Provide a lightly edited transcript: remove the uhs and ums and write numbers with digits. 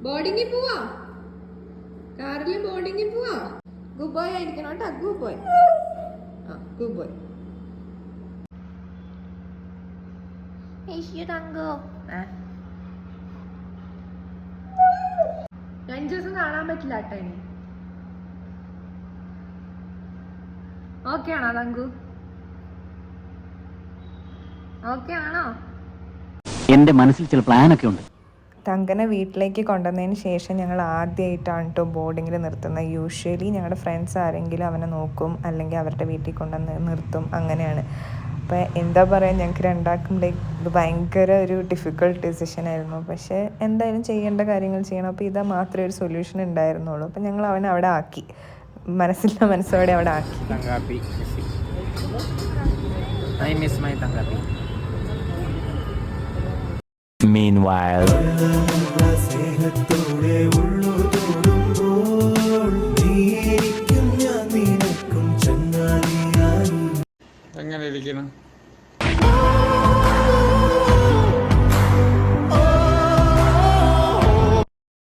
ബോർഡിങ്ങിൽ പോവാ, കാറിൽ ബോർഡിങ്ങിൽ പോവാ. ഗുഡ് ബോയ് ആയിരിക്കണം കേട്ടോ, ഗുഡ് ബോയ്. ആ ഗുഡ് ബോയ്. രണ്ടു ദിവസം കാണാൻ പറ്റില്ല കേട്ടോ ഇനി. ഓക്കെ ആണോ തങ്കു? ഓക്കെ ആണോ? എന്റെ മനസ്സിൽ ചില പ്ലാനൊക്കെ ഉണ്ട്. തങ്കനെ വീട്ടിലേക്ക് കൊണ്ടുവന്നതിന് ശേഷം ഞങ്ങൾ ആദ്യമായിട്ടാണ് കേട്ടോ ബോർഡിങ്ങിൽ നിർത്തുന്നത്. യൂഷ്വലി ഞങ്ങളുടെ ഫ്രണ്ട്സ് ആരെങ്കിലും അവനെ നോക്കും, അല്ലെങ്കിൽ അവരുടെ വീട്ടിൽ കൊണ്ടുവന്ന് നിർത്തും, അങ്ങനെയാണ്. അപ്പോൾ എന്താ പറയുക, ഞങ്ങൾക്ക് രണ്ടാക്കും ഇത് ഭയങ്കര ഒരു ഡിഫിക്കൾട്ട് ഡിസിഷൻ ആയിരുന്നു. പക്ഷേ എന്തായാലും ചെയ്യേണ്ട കാര്യങ്ങൾ ചെയ്യണം. അപ്പോൾ ഇതാ മാത്രമേ ഒരു സൊല്യൂഷൻ ഉണ്ടായിരുന്നുള്ളൂ. അപ്പോൾ ഞങ്ങൾ അവനെ അവിടെ ആക്കി, മനസ്സോടെ അവിടെ ആക്കി. തങ്കാപ്പി, I miss my തങ്കാപ്പി. Meanwhile, എങ്ങനെ ഇരിക്കണം?